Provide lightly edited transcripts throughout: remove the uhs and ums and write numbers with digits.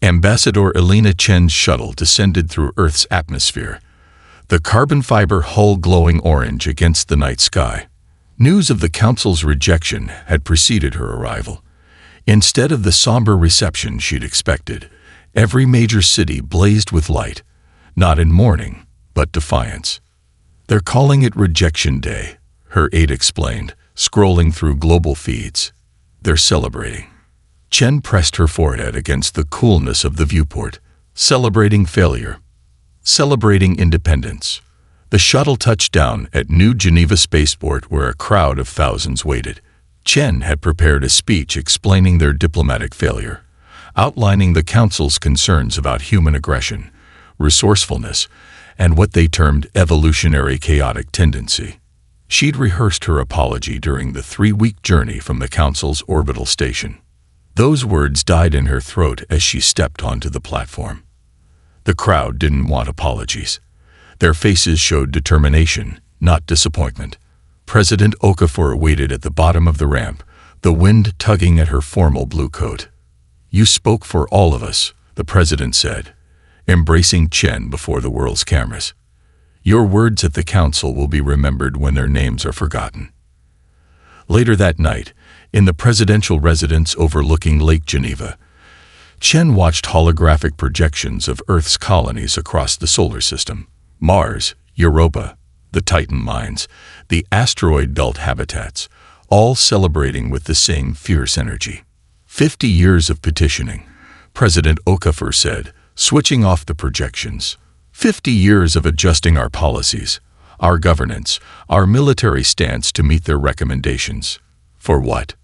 Ambassador Elena Chen's shuttle descended through Earth's atmosphere, the carbon fiber hull glowing orange against the night sky. News of the Council's rejection had preceded her arrival. Instead of the somber reception she'd expected, every major city blazed with light, not in mourning, but defiance. "They're calling it Rejection Day," her aide explained, scrolling through global feeds. "They're celebrating." Chen pressed her forehead against the coolness of the viewport. Celebrating failure. Celebrating independence. The shuttle touched down at New Geneva Spaceport where a crowd of thousands waited. Chen had prepared a speech explaining their diplomatic failure, outlining the Council's concerns about human aggression, resourcefulness, and what they termed evolutionary chaotic tendency. She'd rehearsed her apology during the 3-week journey from the Council's orbital station. Those words died in her throat as she stepped onto the platform. The crowd didn't want apologies. Their faces showed determination, not disappointment. President Okafor waited at the bottom of the ramp, the wind tugging at her formal blue coat. "You spoke for all of us," the president said, embracing Chen before the world's cameras. "Your words at the Council will be remembered when their names are forgotten." Later that night, in the presidential residence overlooking Lake Geneva, Chen watched holographic projections of Earth's colonies across the solar system. Mars, Europa, the Titan mines, the asteroid belt habitats, all celebrating with the same fierce energy. 50 years of petitioning, President Okafor said, switching off the projections. 50 years of adjusting our policies, our governance, our military stance to meet their recommendations. For what?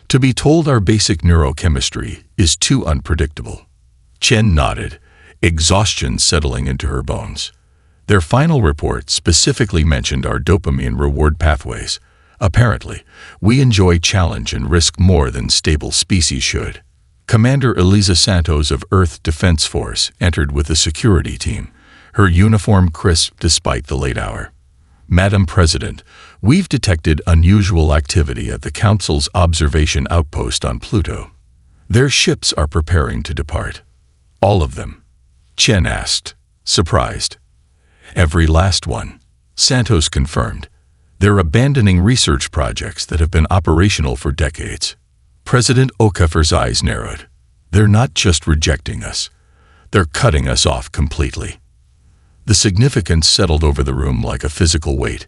To be told our basic neurochemistry is too unpredictable. Chen nodded, exhaustion settling into her bones. Their final report specifically mentioned our dopamine reward pathways. Apparently, we enjoy challenge and risk more than stable species should. Commander Elisa Santos of Earth Defense Force entered with the security team, her uniform crisp despite the late hour. "Madam President, we've detected unusual activity at the Council's observation outpost on Pluto. Their ships are preparing to depart." "All of them?" Chen asked, surprised. "Every last one," Santos confirmed. "They're abandoning research projects that have been operational for decades." President Okafor's eyes narrowed. "They're not just rejecting us. They're cutting us off completely." The significance settled over the room like a physical weight.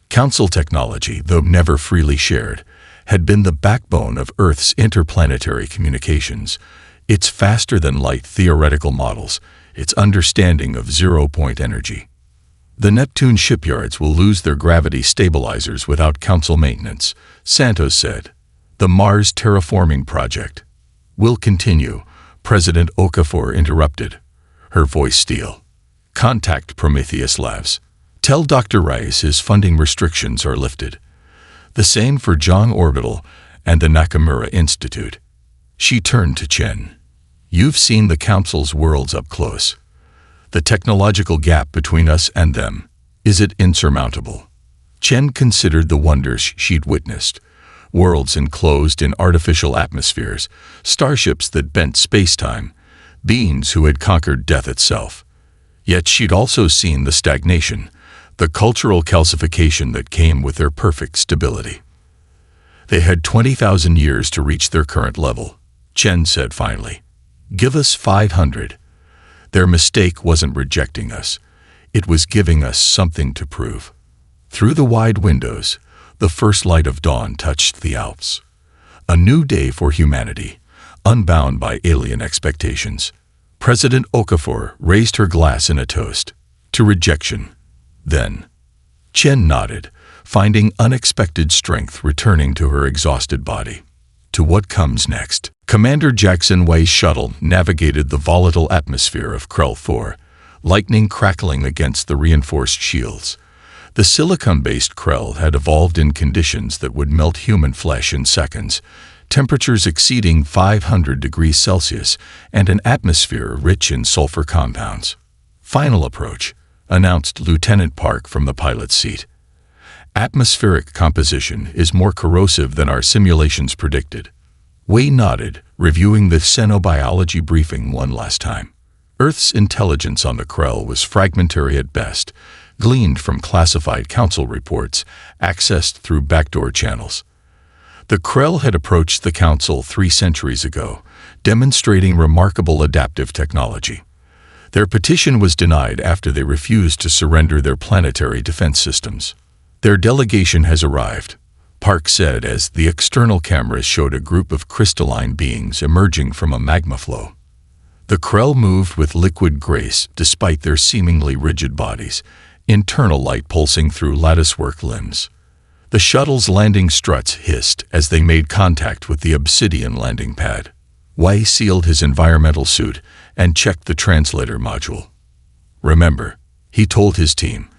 Council technology, though never freely shared, had been the backbone of Earth's interplanetary communications. Its faster-than-light theoretical models, its understanding of zero-point energy. "The Neptune shipyards will lose their gravity stabilizers without Council maintenance," Santos said. "The Mars terraforming project will continue," President Okafor interrupted, her voice steel. "Contact Prometheus Labs. Tell Dr. Rice his funding restrictions are lifted. The same for Zhang Orbital and the Nakamura Institute." She turned to Chen. "You've seen the Council's worlds up close. The technological gap between us and them, is it insurmountable?" Chen considered the wonders she'd witnessed. Worlds enclosed in artificial atmospheres, starships that bent space-time, beings who had conquered death itself. Yet she'd also seen the stagnation, the cultural calcification that came with their perfect stability. "They had 20,000 years to reach their current level," Chen said finally. "Give us 500. Their mistake wasn't rejecting us. It was giving us something to prove." Through the wide windows, the first light of dawn touched the Alps. A new day for humanity, unbound by alien expectations. President Okafor raised her glass in a toast. To rejection. Then, Chen nodded, finding unexpected strength returning to her exhausted body. To what comes next? Commander Jackson Way's shuttle navigated the volatile atmosphere of Krell 4, lightning crackling against the reinforced shields. The silicon-based Krell had evolved in conditions that would melt human flesh in seconds, temperatures exceeding 500 degrees Celsius, and an atmosphere rich in sulfur compounds. "Final approach," announced Lieutenant Park from the pilot's seat. "Atmospheric composition is more corrosive than our simulations predicted. Wei nodded, reviewing the xenobiology briefing one last time. Earth's intelligence on the Krell was fragmentary at best, gleaned from classified council reports, accessed through backdoor channels. The Krell had approached the Council 3 centuries ago, demonstrating remarkable adaptive technology. Their petition was denied after they refused to surrender their planetary defense systems. "Their delegation has arrived," Park said as the external cameras showed a group of crystalline beings emerging from a magma flow. The Krell moved with liquid grace despite their seemingly rigid bodies, internal light pulsing through latticework limbs. The shuttle's landing struts hissed as they made contact with the obsidian landing pad. Wei sealed his environmental suit and checked the translator module. "Remember," he told his team,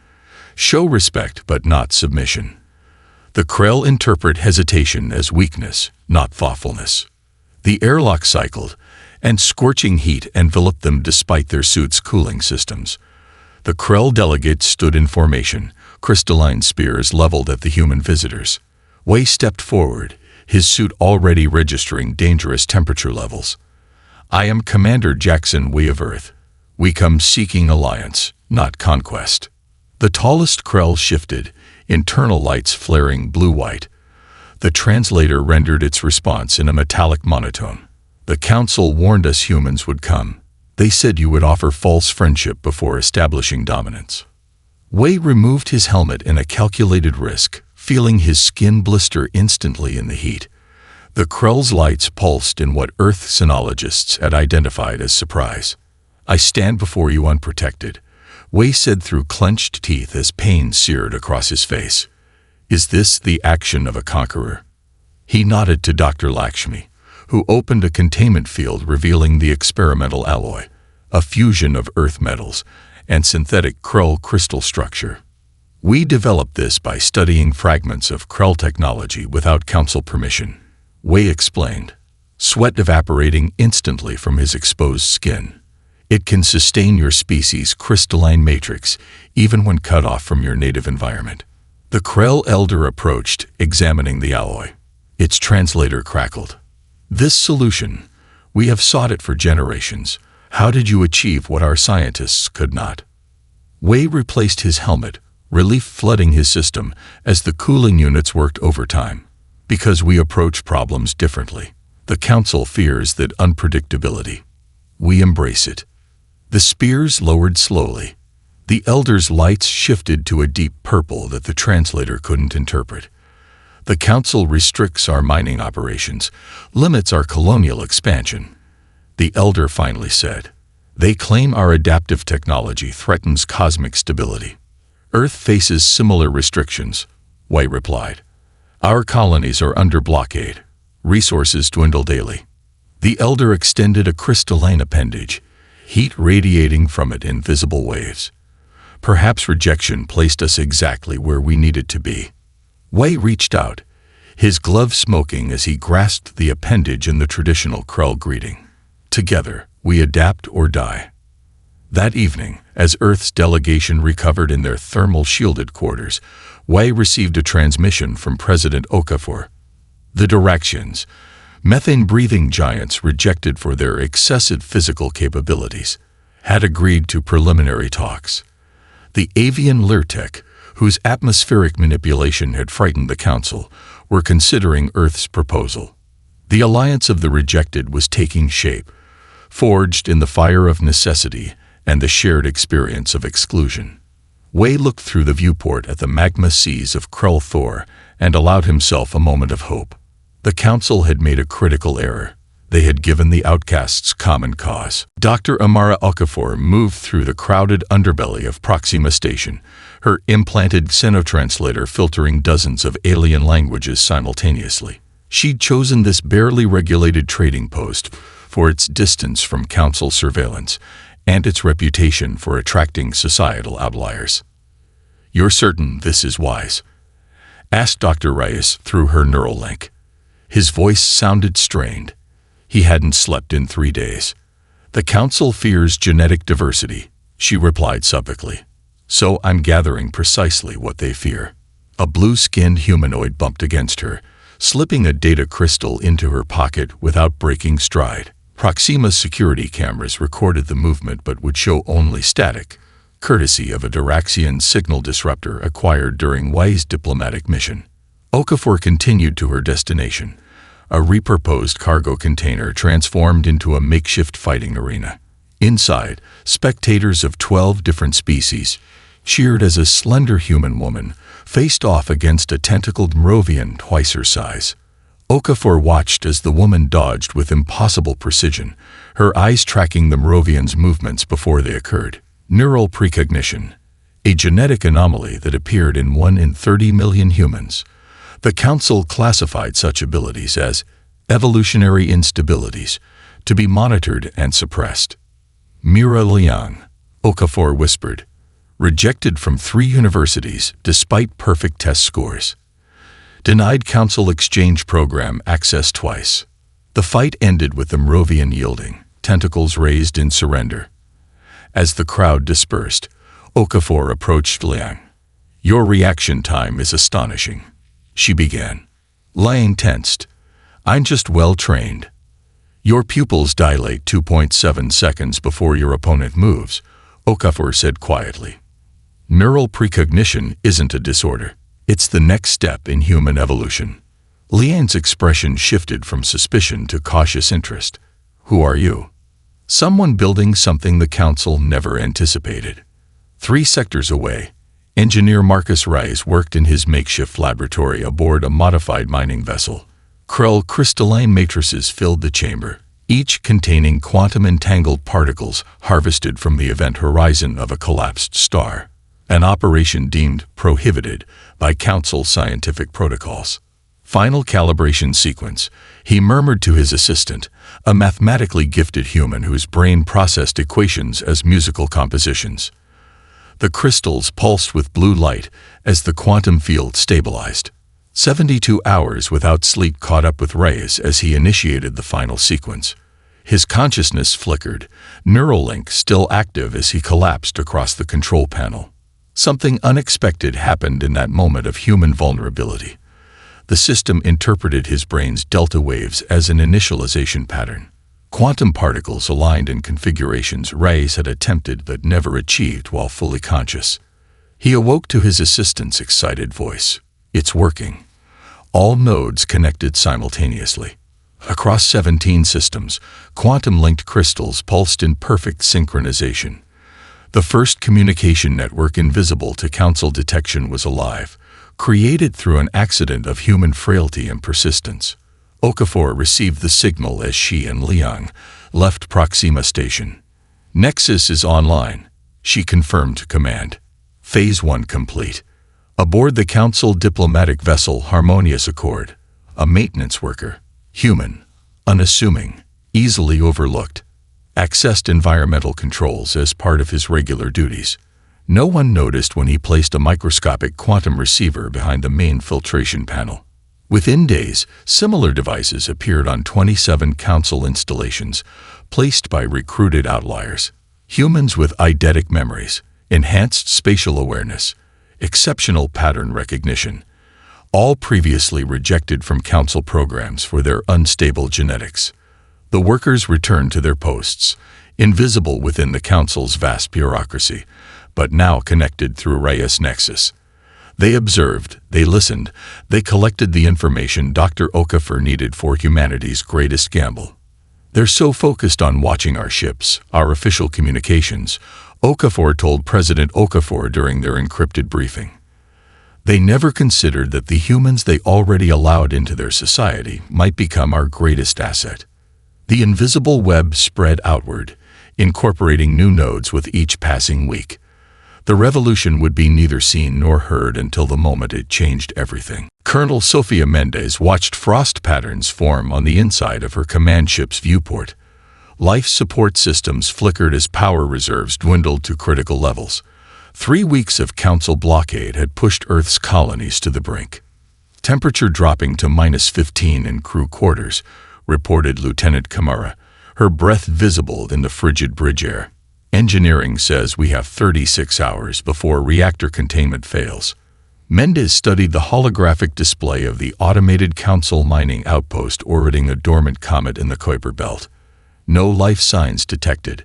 "show respect but not submission." The Krell interpret hesitation as weakness, not thoughtfulness. The airlock cycled, and scorching heat enveloped them despite their suits' cooling systems. The Krell delegates stood in formation, crystalline spears leveled at the human visitors. Wei stepped forward, his suit already registering dangerous temperature levels. "I am Commander Jackson Wei of Earth. We come seeking alliance, not conquest." The tallest Krell shifted, internal lights flaring blue-white. The translator rendered its response in a metallic monotone. "The Council warned us humans would come. They said you would offer false friendship before establishing dominance." Wei removed his helmet in a calculated risk, feeling his skin blister instantly in the heat. The Krell's lights pulsed in what Earth sinologists had identified as surprise. "I stand before you unprotected," Wei said through clenched teeth as pain seared across his face. "Is this the action of a conqueror?" He nodded to Dr. Lakshmi, who opened a containment field revealing the experimental alloy, a fusion of Earth metals and synthetic Krell crystal structure. "We developed this by studying fragments of Krell technology without Council permission," Wei explained, sweat evaporating instantly from his exposed skin. "It can sustain your species' crystalline matrix even when cut off from your native environment." The Krell elder approached, examining the alloy. Its translator crackled. "This solution, we have sought it for generations. How did you achieve what our scientists could not?" Wei replaced his helmet, relief flooding his system as the cooling units worked overtime. "Because we approach problems differently. The Council fears that unpredictability. We embrace it." The spears lowered slowly. The elder's lights shifted to a deep purple that the translator couldn't interpret. "The Council restricts our mining operations, limits our colonial expansion," the elder finally said. "They claim our adaptive technology threatens cosmic stability." "Earth faces similar restrictions," Wei replied. "Our colonies are under blockade. Resources dwindle daily." The elder extended a crystalline appendage, heat radiating from it in visible waves. "Perhaps rejection placed us exactly where we needed to be." Wei reached out, his glove smoking as he grasped the appendage in the traditional Krell greeting. "Together, we adapt or die." That evening, as Earth's delegation recovered in their thermal-shielded quarters, Wei received a transmission from President Okafor. The directions, methane-breathing giants rejected for their excessive physical capabilities, had agreed to preliminary talks. The avian Lurtek, whose atmospheric manipulation had frightened the Council, were considering Earth's proposal. The alliance of the rejected was taking shape, forged in the fire of necessity and the shared experience of exclusion. Wei looked through the viewport at the magma seas of Krell Thor and allowed himself a moment of hope. The Council had made a critical error. They had given the outcasts common cause. Dr. Amara Okafor moved through the crowded underbelly of Proxima Station, her implanted xenotranslator filtering dozens of alien languages simultaneously. She'd chosen this barely regulated trading post for its distance from Council surveillance and its reputation for attracting societal outliers. "You're certain this is wise?" asked Dr. Reyes through her neural link. His voice sounded strained. He hadn't slept in 3 days. "The Council fears genetic diversity," she replied subically. "So I'm gathering precisely what they fear." A blue-skinned humanoid bumped against her, slipping a data crystal into her pocket without breaking stride. Proxima's security cameras recorded the movement but would show only static, courtesy of a Diraxian signal disruptor acquired during Y's diplomatic mission. Okafor continued to her destination, a repurposed cargo container transformed into a makeshift fighting arena. Inside, spectators of 12 different species, cheered as a slender human woman, faced off against a tentacled Moravian twice her size. Okafor watched as the woman dodged with impossible precision, her eyes tracking the Moravian's movements before they occurred. Neural precognition, a genetic anomaly that appeared in 1 in 30 million humans. The Council classified such abilities as evolutionary instabilities, to be monitored and suppressed. Mira Liang, Okafor whispered, rejected from 3 universities despite perfect test scores. Denied Council exchange program access twice. The fight ended with the Moravian yielding, tentacles raised in surrender. As the crowd dispersed, Okafor approached Liang. Your reaction time is astonishing, she began. Liang tensed. I'm just well-trained. Your pupils dilate 2.7 seconds before your opponent moves, Okafor said quietly. Neural precognition isn't a disorder. It's the next step in human evolution. Liang's expression shifted from suspicion to cautious interest. Who are you? Someone building something the Council never anticipated. 3 sectors away, engineer Marcus Rice worked in his makeshift laboratory aboard a modified mining vessel. Krell crystalline matrices filled the chamber, each containing quantum-entangled particles harvested from the event horizon of a collapsed star, an operation deemed prohibited by Council scientific protocols. Final calibration sequence, he murmured to his assistant, a mathematically gifted human whose brain processed equations as musical compositions. The crystals pulsed with blue light as the quantum field stabilized. 72 hours without sleep caught up with Reyes as he initiated the final sequence. His consciousness flickered, Neuralink still active as he collapsed across the control panel. Something unexpected happened in that moment of human vulnerability. The system interpreted his brain's delta waves as an initialization pattern. Quantum particles aligned in configurations Reyes had attempted but never achieved while fully conscious. He awoke to his assistant's excited voice. It's working. All nodes connected simultaneously. Across 17 systems, quantum-linked crystals pulsed in perfect synchronization. The first communication network invisible to Council detection was alive, created through an accident of human frailty and persistence. Okafor received the signal as she and Liang left Proxima Station. Nexus is online, she confirmed to command. Phase 1 complete. Aboard the Council diplomatic vessel Harmonious Accord, a maintenance worker, human, unassuming, easily overlooked, accessed environmental controls as part of his regular duties. No one noticed when he placed a microscopic quantum receiver behind the main filtration panel. Within days, similar devices appeared on 27 Council installations, placed by recruited outliers. Humans with eidetic memories, enhanced spatial awareness, exceptional pattern recognition, all previously rejected from Council programs for their unstable genetics. The workers returned to their posts, invisible within the Council's vast bureaucracy, but now connected through Reyes Nexus. They observed, they listened, they collected the information Dr. Okafor needed for humanity's greatest gamble. They're so focused on watching our ships, our official communications, Okafor told President Okafor during their encrypted briefing. They never considered that the humans they already allowed into their society might become our greatest asset. The invisible web spread outward, incorporating new nodes with each passing week. The revolution would be neither seen nor heard until the moment it changed everything. Colonel Sofia Mendez watched frost patterns form on the inside of her command ship's viewport. Life support systems flickered as power reserves dwindled to critical levels. 3 weeks of Council blockade had pushed Earth's colonies to the brink. Temperature dropping to -15 in crew quarters, reported Lieutenant Kamara, her breath visible in the frigid bridge air. Engineering says we have 36 hours before reactor containment fails. Mendez studied the holographic display of the automated Council mining outpost orbiting a dormant comet in the Kuiper Belt. No life signs detected,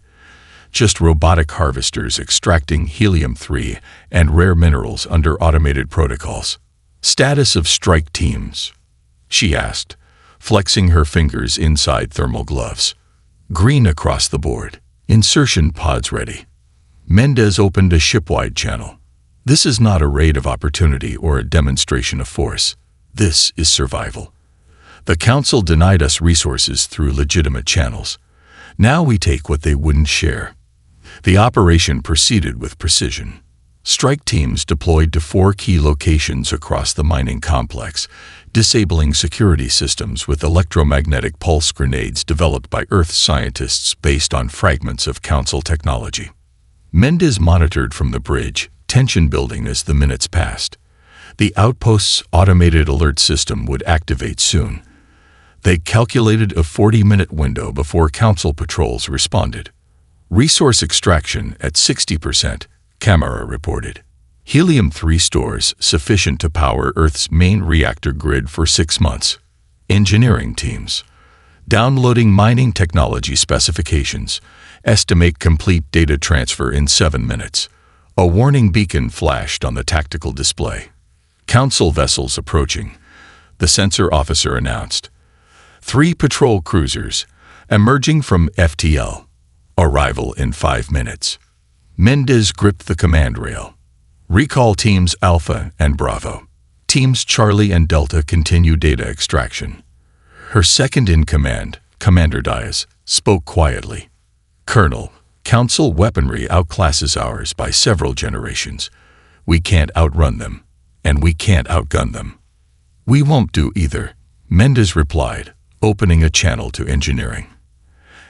just robotic harvesters extracting helium-3 and rare minerals under automated protocols. "Status of strike teams?" she asked, flexing her fingers inside thermal gloves. "Green across the board. Insertion pods ready." Mendez opened a ship-wide channel. "This is not a raid of opportunity or a demonstration of force. This is survival. The Council denied us resources through legitimate channels. Now we take what they wouldn't share." The operation proceeded with precision. Strike teams deployed to 4 key locations across the mining complex, disabling security systems with electromagnetic pulse grenades developed by Earth scientists based on fragments of Council technology. Mendez monitored from the bridge, tension building as the minutes passed. The outpost's automated alert system would activate soon. They calculated a 40-minute window before Council patrols responded. "Resource extraction at 60%, Camera reported. Helium-3 stores sufficient to power Earth's main reactor grid for 6 months. Engineering teams. Downloading mining technology specifications. Estimate complete data transfer in 7 minutes. A warning beacon flashed on the tactical display. Council vessels approaching, the sensor officer announced. 3 patrol cruisers, emerging from FTL. Arrival in 5 minutes. Mendez gripped the command rail. Recall teams Alpha and Bravo. Teams Charlie and Delta continue data extraction. Her second-in-command, Commander Diaz, spoke quietly. "Colonel, Council weaponry outclasses ours by several generations. We can't outrun them, and we can't outgun them." "We won't do either," Mendez replied, opening a channel to engineering.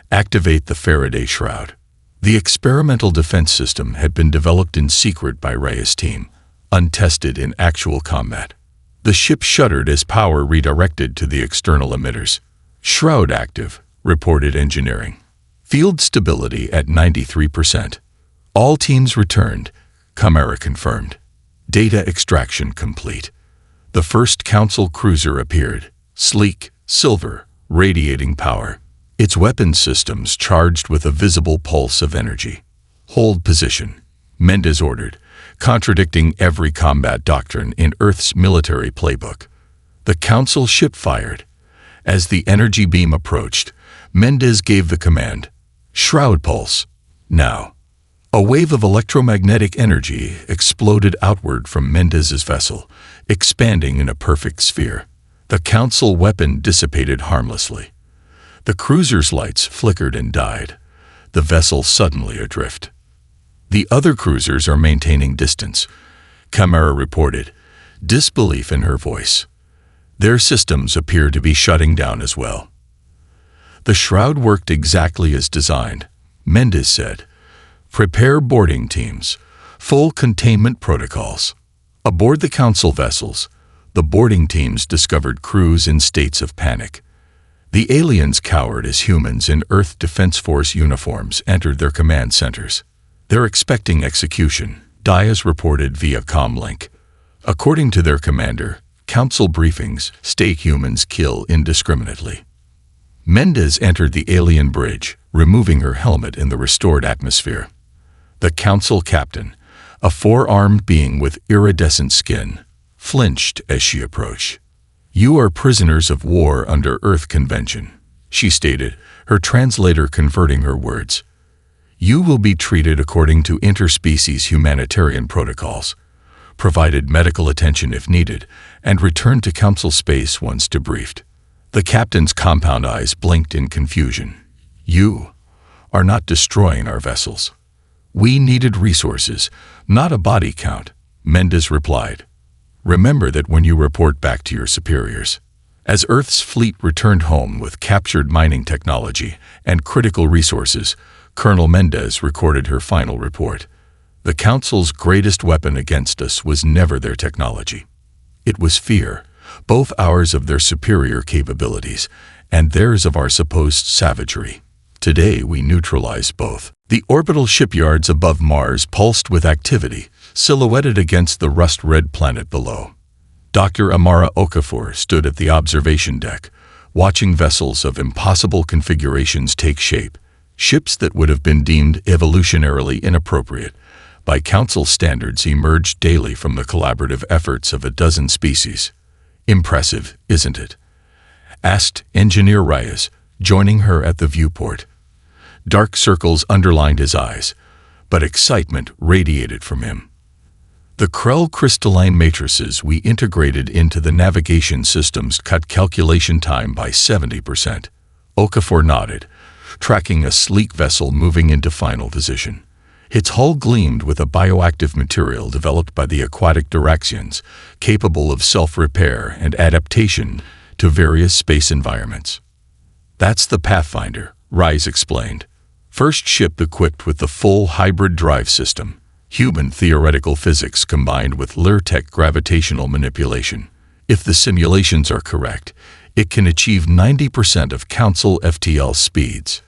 "Activate the Faraday Shroud." The experimental defense system had been developed in secret by Reyes' team, untested in actual combat. The ship shuddered as power redirected to the external emitters. "Shroud active," reported engineering. "Field stability at 93%. All teams returned," Camera confirmed. "Data extraction complete." The first Council cruiser appeared, sleek, silver, radiating power. Its weapon systems charged with a visible pulse of energy. "Hold position," Mendez ordered, contradicting every combat doctrine in Earth's military playbook. The Council ship fired. As the energy beam approached, Mendez gave the command, "Shroud pulse, now." A wave of electromagnetic energy exploded outward from Mendez's vessel, expanding in a perfect sphere. The Council weapon dissipated harmlessly. The cruiser's lights flickered and died, the vessel suddenly adrift. "The other cruisers are maintaining distance," Camera reported, disbelief in her voice. "Their systems appear to be shutting down as well." "The shroud worked exactly as designed," Mendez said. "Prepare boarding teams, full containment protocols." Aboard the Council vessels, the boarding teams discovered crews in states of panic. The aliens cowered as humans in Earth Defense Force uniforms entered their command centers. "They're expecting execution," Diaz reported via comlink. According to their commander, Council briefings state humans kill indiscriminately. Mendez entered the alien bridge, removing her helmet in the restored atmosphere. The Council captain, a 4-armed being with iridescent skin, flinched as she approached. "You are prisoners of war under Earth Convention," she stated, her translator converting her words. "You will be treated according to interspecies humanitarian protocols, provided medical attention if needed, and returned to Council space once debriefed." The captain's compound eyes blinked in confusion. "You are not destroying our vessels." "We needed resources, not a body count," Mendez replied. "Remember that when you report back to your superiors." As Earth's fleet returned home with captured mining technology and critical resources, Colonel Mendez recorded her final report. "The Council's greatest weapon against us was never their technology. It was fear, both ours of their superior capabilities and theirs of our supposed savagery. Today we neutralize both." The orbital shipyards above Mars pulsed with activity, silhouetted against the rust-red planet below. Dr. Amara Okafor stood at the observation deck, watching vessels of impossible configurations take shape, ships that would have been deemed evolutionarily inappropriate by Council standards emerged daily from the collaborative efforts of a dozen species. Impressive, isn't it? Asked Engineer Reyes, joining her at the viewport. Dark circles underlined his eyes, but excitement radiated from him. The Krell crystalline matrices we integrated into the navigation systems cut calculation time by 70%. Okafor nodded, tracking a sleek vessel moving into final position. Its hull gleamed with a bioactive material developed by the aquatic Duraxians, capable of self-repair and adaptation to various space environments. That's the Pathfinder, Reyes explained. First ship equipped with the full hybrid drive system, human theoretical physics combined with Lurtech gravitational manipulation. If the simulations are correct, it can achieve 90% of Council FTL speeds.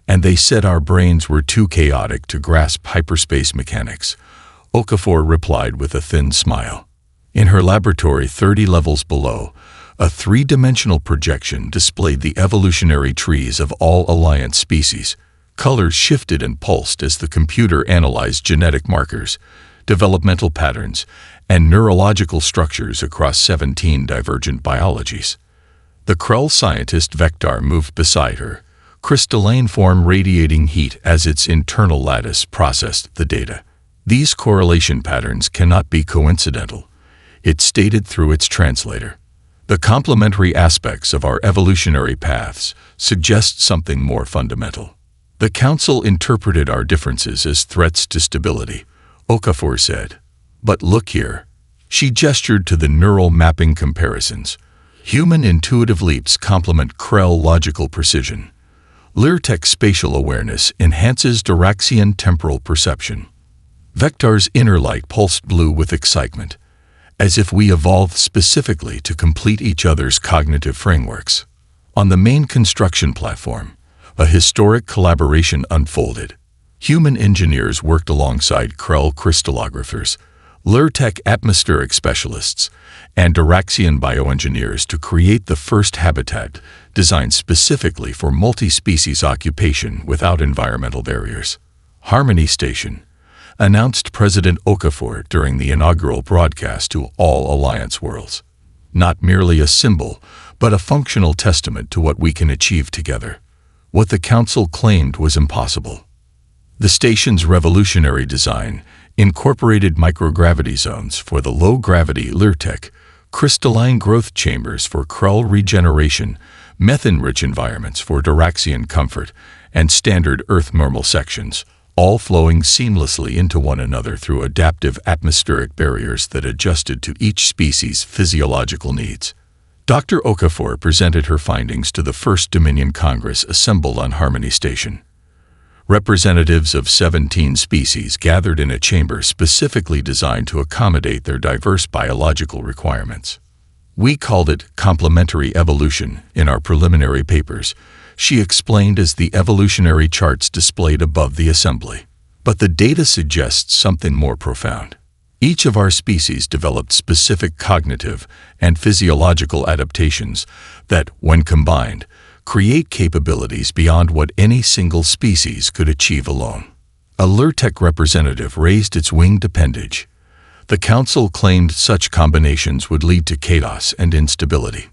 And they said our brains were too chaotic to grasp hyperspace mechanics, Okafor replied with a thin smile. In her laboratory 30 levels below, a three-dimensional projection displayed the evolutionary trees of all Alliance species. Colors shifted and pulsed as the computer analyzed genetic markers, developmental patterns, and neurological structures across 17 divergent biologies. The Krell scientist Vector moved beside her, crystalline form radiating heat as its internal lattice processed the data. These correlation patterns cannot be coincidental, it stated through its translator. The complementary aspects of our evolutionary paths suggest something more fundamental. The Council interpreted our differences as threats to stability, Okafor said. But look here. She gestured to the neural mapping comparisons. Human intuitive leaps complement Krell logical precision. Lurtech spatial awareness enhances Duraxian temporal perception. Vector's inner light pulsed blue with excitement, as if we evolved specifically to complete each other's cognitive frameworks. On the main construction platform, a historic collaboration unfolded. Human engineers worked alongside Krell crystallographers, Lurtech atmospheric specialists, and Duraxian bioengineers to create the first habitat designed specifically for multi-species occupation without environmental barriers. Harmony Station, announced President Okafor during the inaugural broadcast to all Alliance worlds. Not merely a symbol, but a functional testament to what we can achieve together. What the Council claimed was impossible. The station's revolutionary design incorporated microgravity zones for the low-gravity Lurtech, crystalline growth chambers for Krell regeneration, methane-rich environments for Duraxian comfort, and standard Earth normal sections, all flowing seamlessly into one another through adaptive atmospheric barriers that adjusted to each species' physiological needs. Dr. Okafor presented her findings to the First Dominion Congress assembled on Harmony Station. Representatives of 17 species gathered in a chamber specifically designed to accommodate their diverse biological requirements. We called it complementary evolution in our preliminary papers, she explained as the evolutionary charts displayed above the assembly. But the data suggests something more profound. Each of our species developed specific cognitive and physiological adaptations that, when combined, create capabilities beyond what any single species could achieve alone. A Lurtech representative raised its winged appendage. The Council claimed such combinations would lead to chaos and instability.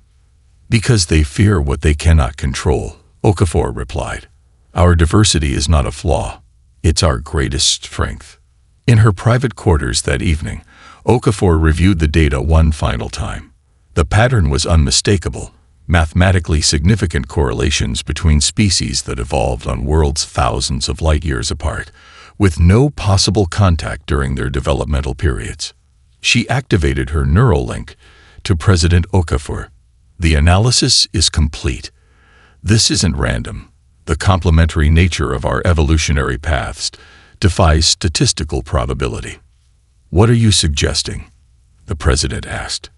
Because they fear what they cannot control, Okafor replied. Our diversity is not a flaw. It's our greatest strength. In her private quarters that evening, Okafor reviewed the data one final time. The pattern was unmistakable. Mathematically significant correlations between species that evolved on worlds thousands of light years apart, with no possible contact during their developmental periods. She activated her neural link to President Okafor. The analysis is complete. This isn't random. The complementary nature of our evolutionary paths defies statistical probability. What are you suggesting? The President asked.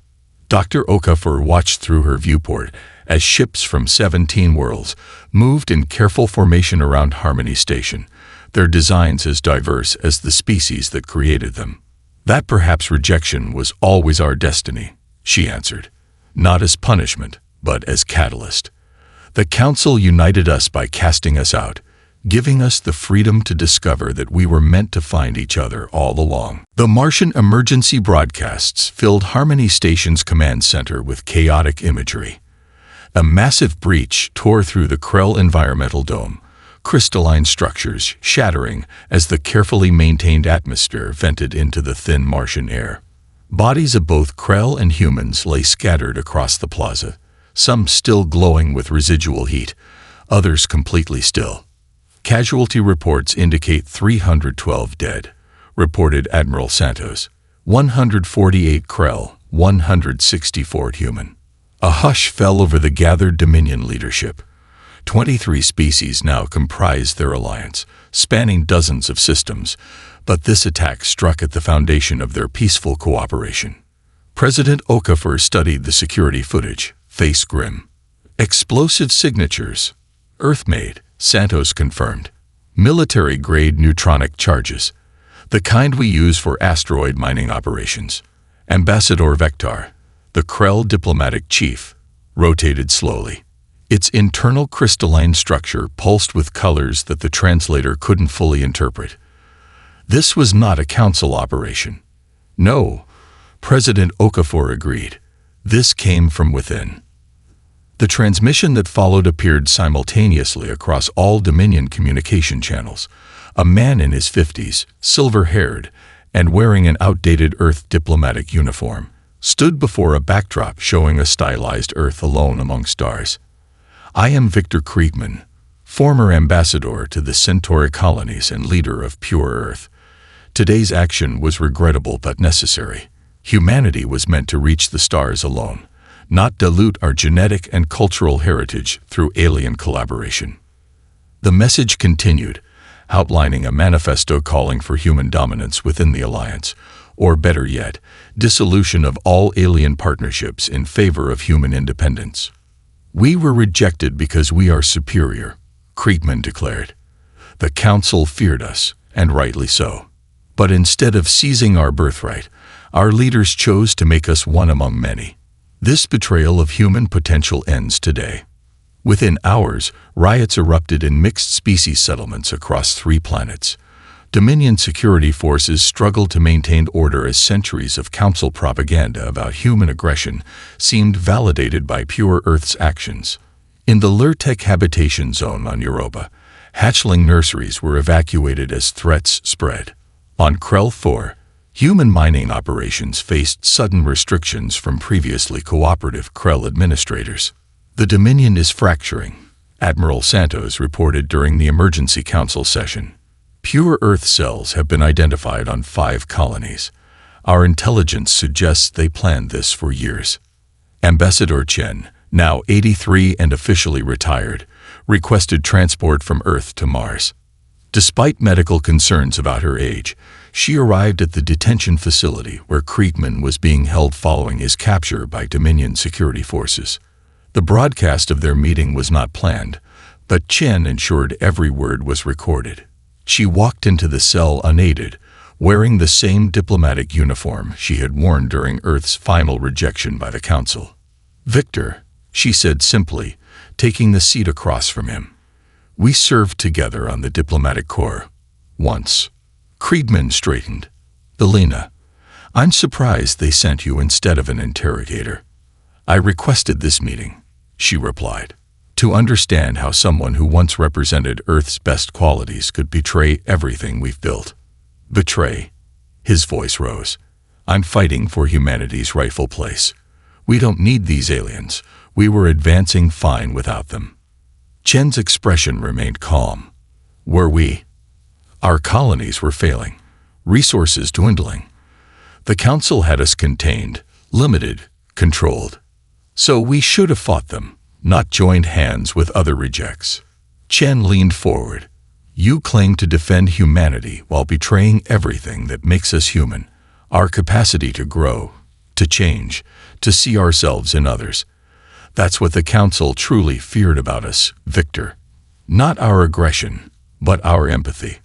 Dr. Okafor watched through her viewport as ships from 17 worlds moved in careful formation around Harmony Station, their designs as diverse as the species that created them. That perhaps rejection was always our destiny, she answered, not as punishment, but as catalyst. The Council united us by casting us out, giving us the freedom to discover that we were meant to find each other all along. The Martian emergency broadcasts filled Harmony Station's command center with chaotic imagery. A massive breach tore through the Krell environmental dome, crystalline structures shattering as the carefully maintained atmosphere vented into the thin Martian air. Bodies of both Krell and humans lay scattered across the plaza, some still glowing with residual heat, others completely still. Casualty reports indicate 312 dead, reported Admiral Santos. 148 Krell, 164 human. A hush fell over the gathered Dominion leadership. 23 species now comprised their alliance, spanning dozens of systems, but this attack struck at the foundation of their peaceful cooperation. President Okafor studied the security footage, face grim. Explosive signatures. Earth-made, Santos confirmed. Military-grade neutronic charges. The kind we use for asteroid mining operations. Ambassador Vector, the Krell diplomatic chief, rotated slowly. Its internal crystalline structure pulsed with colors that the translator couldn't fully interpret. This was not a council operation. No, President Okafor agreed. This came from within. The transmission that followed appeared simultaneously across all Dominion communication channels. A man in his 50s, silver-haired, and wearing an outdated Earth diplomatic uniform, stood before a backdrop showing a stylized Earth alone among stars. I am Victor Kriegman, former ambassador to the Centauri colonies and leader of Pure Earth. Today's action was regrettable but necessary. Humanity was meant to reach the stars alone, not dilute our genetic and cultural heritage through alien collaboration. The message continued, outlining a manifesto calling for human dominance within the alliance, or better yet, dissolution of all alien partnerships in favor of human independence. We were rejected because we are superior, Kriegman declared. The Council feared us, and rightly so. But instead of seizing our birthright, our leaders chose to make us one among many. This betrayal of human potential ends today. Within hours, riots erupted in mixed-species settlements across 3 planets. Dominion security forces struggled to maintain order as centuries of Council propaganda about human aggression seemed validated by Pure Earth's actions. In the Lurtek habitation zone on Europa, hatchling nurseries were evacuated as threats spread. On Krell 4, human mining operations faced sudden restrictions from previously cooperative Krell administrators. The Dominion is fracturing, Admiral Santos reported during the Emergency Council session. Pure Earth cells have been identified on 5 colonies. Our intelligence suggests they planned this for years. Ambassador Chen, now 83 and officially retired, requested transport from Earth to Mars. Despite medical concerns about her age, she arrived at the detention facility where Kriegman was being held following his capture by Dominion security forces. The broadcast of their meeting was not planned, but Chen ensured every word was recorded. She walked into the cell unaided, wearing the same diplomatic uniform she had worn during Earth's final rejection by the Council. "Victor," she said simply, taking the seat across from him. "We served together on the diplomatic corps. Once." Kriegman straightened. "Elena, I'm surprised they sent you instead of an interrogator." "I requested this meeting," she replied, "to understand how someone who once represented Earth's best qualities could betray everything we've built." "Betray?" His voice rose. "I'm fighting for humanity's rightful place. We don't need these aliens. We were advancing fine without them." Chen's expression remained calm. "Were we? Our colonies were failing, resources dwindling. The Council had us contained, limited, controlled. So we should have fought them, not joined hands with other rejects." Chen leaned forward. "You claim to defend humanity while betraying everything that makes us human, our capacity to grow, to change, to see ourselves in others. That's what the Council truly feared about us, Victor. Not our aggression, but our empathy.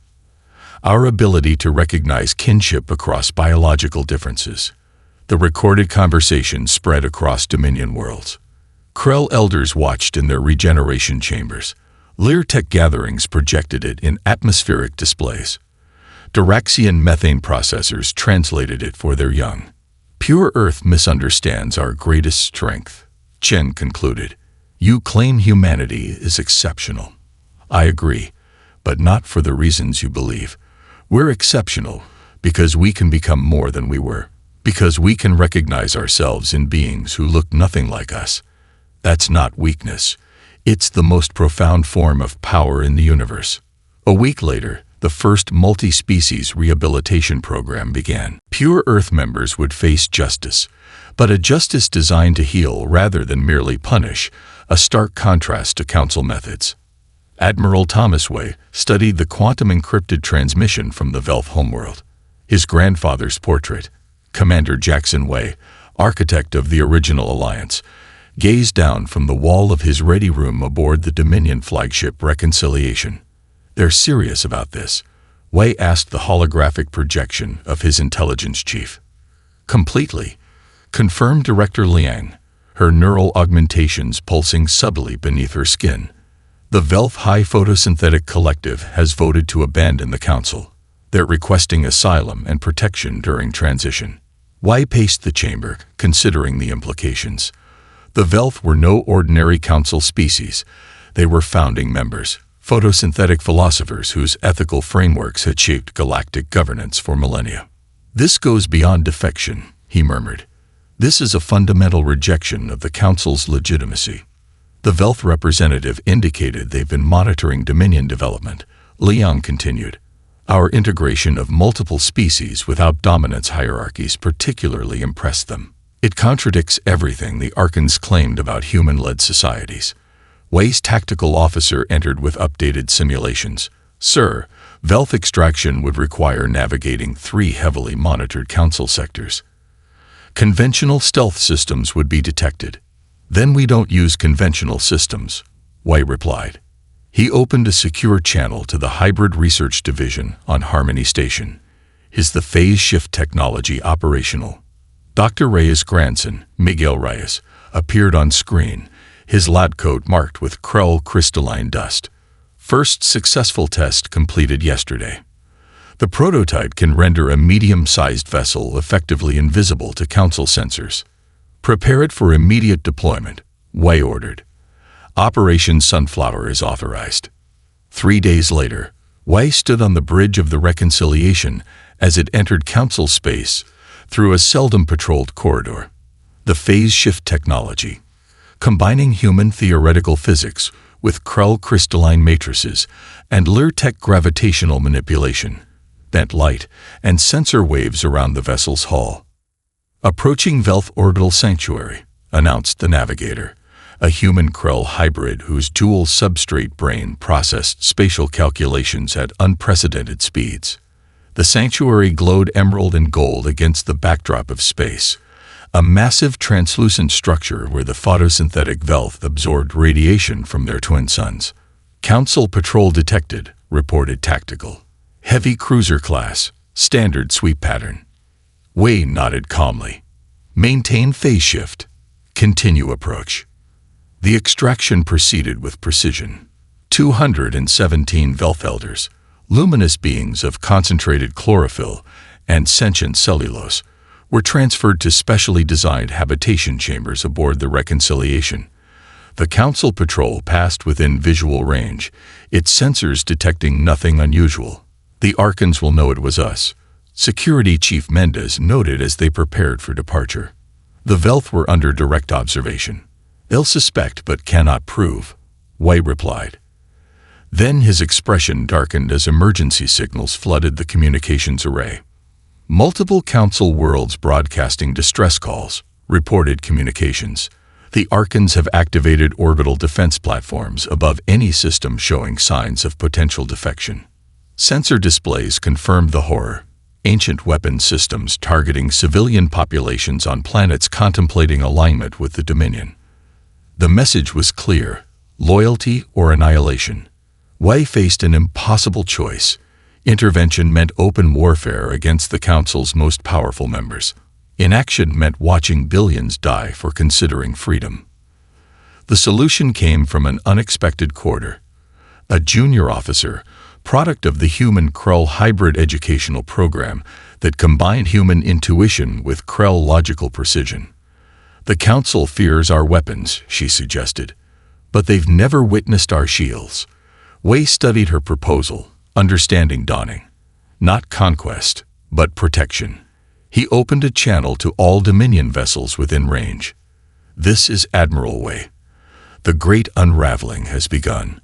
our ability to recognize kinship across biological differences. The recorded conversation spread across Dominion worlds. Krell elders watched in their regeneration chambers. Lear-Tech gatherings projected it in atmospheric displays. Diraxian methane processors translated it for their young. Pure Earth misunderstands our greatest strength, Chen concluded. You claim humanity is exceptional. I agree, but not for the reasons you believe. We're exceptional because we can become more than we were, because we can recognize ourselves in beings who look nothing like us. That's not weakness. It's the most profound form of power in the universe. A week later, the first multi-species rehabilitation program began. Pure Earth members would face justice, but a justice designed to heal rather than merely punish, a stark contrast to Council methods. Admiral Thomas Way studied the quantum-encrypted transmission from the Velth homeworld. His grandfather's portrait, Commander Jackson Way, architect of the original alliance, gazed down from the wall of his ready room aboard the Dominion flagship Reconciliation. They're serious about this, Way asked the holographic projection of his intelligence chief. Completely, confirmed Director Liang, her neural augmentations pulsing subtly beneath her skin. The Velth High Photosynthetic Collective has voted to abandon the Council. They're requesting asylum and protection during transition. Way paced the chamber, considering the implications. The Velth were no ordinary Council species. They were founding members, photosynthetic philosophers whose ethical frameworks had shaped galactic governance for millennia. This goes beyond defection, he murmured. This is a fundamental rejection of the Council's legitimacy. The Velth representative indicated they've been monitoring Dominion development. Liang continued. Our integration of multiple species without dominance hierarchies particularly impressed them. It contradicts everything the Archons claimed about human-led societies. Way's tactical officer entered with updated simulations. Sir, Velth extraction would require navigating 3 heavily monitored Council sectors. Conventional stealth systems would be detected. Then we don't use conventional systems, Way replied. He opened a secure channel to the Hybrid Research Division on Harmony Station. Is the phase shift technology operational? Dr. Reyes' grandson, Miguel Reyes, appeared on screen, his lab coat marked with Krell crystalline dust. First successful test completed yesterday. The prototype can render a medium-sized vessel effectively invisible to Council sensors. Prepare it for immediate deployment, Way ordered. Operation Sunflower is authorized. 3 days later, Way stood on the bridge of the Reconciliation as it entered Council space through a seldom patrolled corridor. The phase shift technology, combining human theoretical physics with Krell crystalline matrices and Lear-Tech gravitational manipulation, bent light and sensor waves around the vessel's hull. Approaching Velth Orbital Sanctuary, announced the navigator, a human-Krell hybrid whose dual substrate brain processed spatial calculations at unprecedented speeds. The sanctuary glowed emerald and gold against the backdrop of space, a massive translucent structure where the photosynthetic Velth absorbed radiation from their twin suns. Council patrol detected, reported Tactical. Heavy cruiser class, standard sweep pattern. Way nodded calmly. Maintain phase shift. Continue approach. The extraction proceeded with precision. 217 Velth elders, luminous beings of concentrated chlorophyll and sentient cellulose, were transferred to specially designed habitation chambers aboard the Reconciliation. The Council patrol passed within visual range, its sensors detecting nothing unusual. The Archons will know it was us, Security Chief Mendez noted as they prepared for departure. The Velth were under direct observation. They'll suspect but cannot prove, Way replied. Then his expression darkened as emergency signals flooded the communications array. Multiple Council worlds broadcasting distress calls, reported communications. The Archons have activated orbital defense platforms above any system showing signs of potential defection. Sensor displays confirmed the horror. Ancient weapon systems targeting civilian populations on planets contemplating alignment with the Dominion. The message was clear: loyalty or annihilation. Way faced an impossible choice. Intervention meant open warfare against the Council's most powerful members. Inaction meant watching billions die for considering freedom. The solution came from an unexpected quarter. A junior officer, product of the Human-Krell hybrid educational program that combined human intuition with Krell logical precision. "The Council fears our weapons," she suggested, "but they've never witnessed our shields." Wei studied her proposal, understanding dawning. Not conquest, but protection. He opened a channel to all Dominion vessels within range. "This is Admiral Wei. The great unraveling has begun.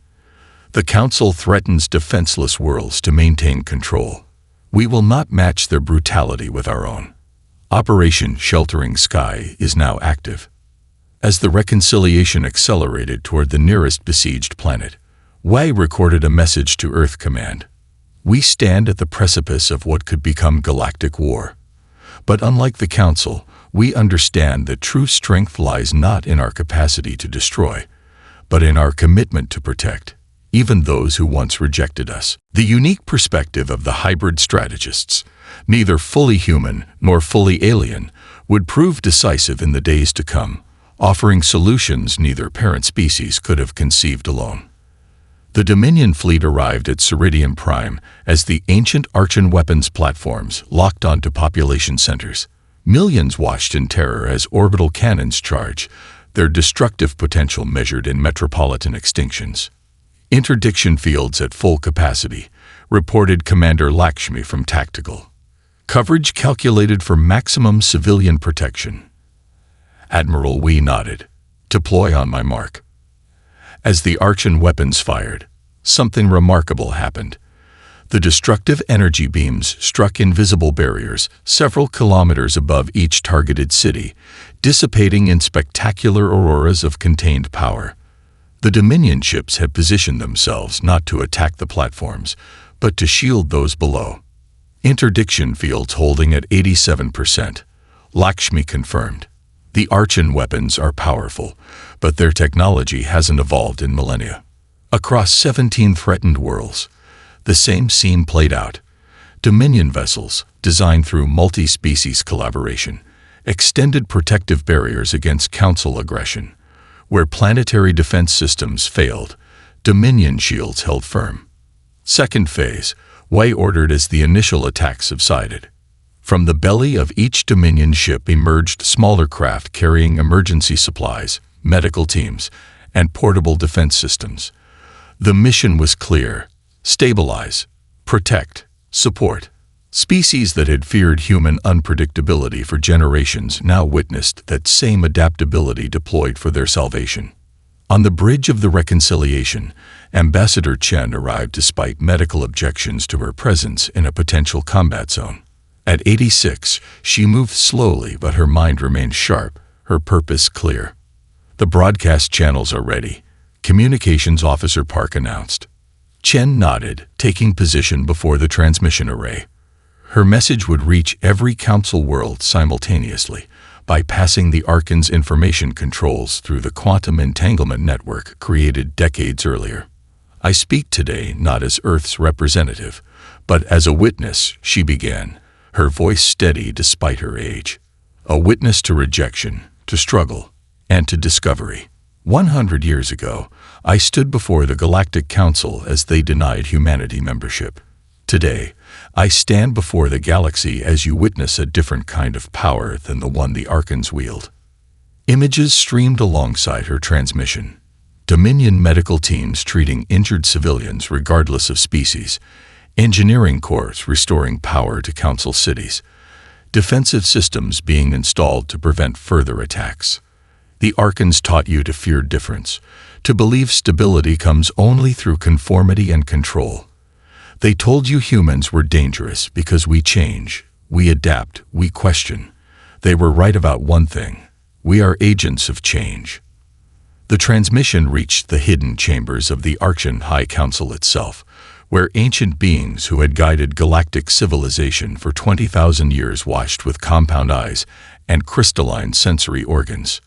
The Council threatens defenseless worlds to maintain control. We will not match their brutality with our own. Operation Sheltering Sky is now active." As the reconciliation accelerated toward the nearest besieged planet, Wei recorded a message to Earth Command. "We stand at the precipice of what could become galactic war. But unlike the Council, we understand that true strength lies not in our capacity to destroy, but in our commitment to protect, even those who once rejected us." The unique perspective of the hybrid strategists, neither fully human nor fully alien, would prove decisive in the days to come, offering solutions neither parent species could have conceived alone. The Dominion fleet arrived at Ceridian Prime as the ancient Archon weapons platforms locked onto population centers. Millions watched in terror as orbital cannons charge, their destructive potential measured in metropolitan extinctions. "Interdiction fields at full capacity," reported Commander Lakshmi from Tactical. "Coverage calculated for maximum civilian protection." Admiral Wei nodded. "Deploy on my mark." As the Archon weapons fired, something remarkable happened. The destructive energy beams struck invisible barriers several kilometers above each targeted city, dissipating in spectacular auroras of contained power. The Dominion ships had positioned themselves not to attack the platforms, but to shield those below. "Interdiction fields holding at 87%, Lakshmi confirmed. "The Archon weapons are powerful, but their technology hasn't evolved in millennia." Across 17 threatened worlds, the same scene played out. Dominion vessels, designed through multi-species collaboration, extended protective barriers against Council aggression. Where planetary defense systems failed, Dominion shields held firm. Second phase, Wei ordered as the initial attack subsided. From the belly of each Dominion ship emerged smaller craft carrying emergency supplies, medical teams, and portable defense systems. The mission was clear: stabilize, protect, support. Species that had feared human unpredictability for generations now witnessed that same adaptability deployed for their salvation. On the bridge of the reconciliation, Ambassador Chen arrived despite medical objections to her presence in a potential combat zone. At 86, she moved slowly, but her mind remained sharp, her purpose clear. "The broadcast channels are ready," Communications Officer Park announced. Chen nodded, taking position before the transmission array. Her message would reach every Council world simultaneously, bypassing the Archon's information controls through the quantum entanglement network created decades earlier. "I speak today not as Earth's representative, but as a witness," she began, her voice steady despite her age. "A witness to rejection, to struggle, and to discovery. 100 years ago, I stood before the Galactic Council as they denied humanity membership. Today, I stand before the galaxy as you witness a different kind of power than the one the Archons wield." Images streamed alongside her transmission. Dominion medical teams treating injured civilians regardless of species, engineering corps restoring power to Council cities, defensive systems being installed to prevent further attacks. The Archons taught you to fear difference, to believe stability comes only through conformity and control. They told you humans were dangerous because we change, we adapt, we question. They were right about one thing: we are agents of change. The transmission reached the hidden chambers of the Archon High Council itself, where ancient beings who had guided galactic civilization for 20,000 years watched with compound eyes and crystalline sensory organs.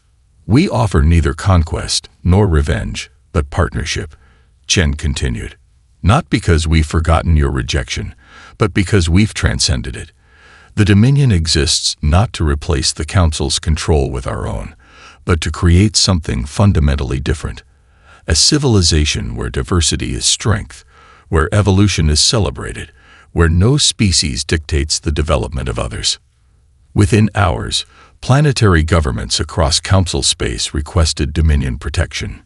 "We offer neither conquest nor revenge, but partnership," Chen continued. "Not because we've forgotten your rejection, but because we've transcended it. The Dominion exists not to replace the Council's control with our own, but to create something fundamentally different. A civilization where diversity is strength, where evolution is celebrated, where no species dictates the development of others. Within hours, planetary governments across Council space requested Dominion protection.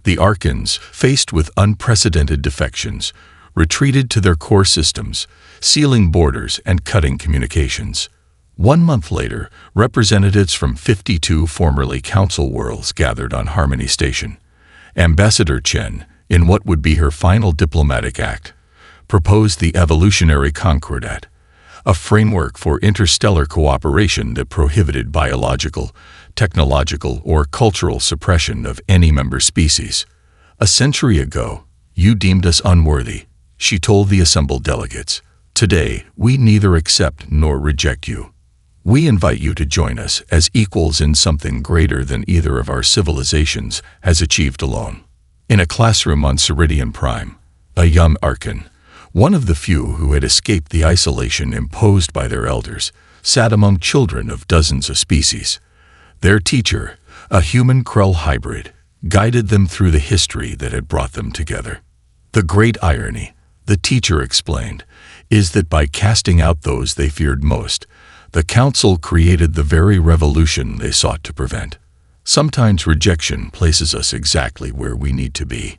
The Archons, faced with unprecedented defections, retreated to their core systems, sealing borders and cutting communications. 1 month later, representatives from 52 formerly Council worlds gathered on Harmony Station. Ambassador Chen, in what would be her final diplomatic act, proposed the Evolutionary Concordat, a framework for interstellar cooperation that prohibited biological, technological, or cultural suppression of any member species. A century ago, you deemed us unworthy, she told the assembled delegates. Today, we neither accept nor reject you. We invite you to join us as equals in something greater than either of our civilizations has achieved alone. In a classroom on Ceridian Prime, a young Archon, one of the few who had escaped the isolation imposed by their elders, sat among children of dozens of species. Their teacher, a human Krell hybrid, guided them through the history that had brought them together. The great irony, the teacher explained, is that by casting out those they feared most, the Council created the very revolution they sought to prevent. Sometimes rejection places us exactly where we need to be.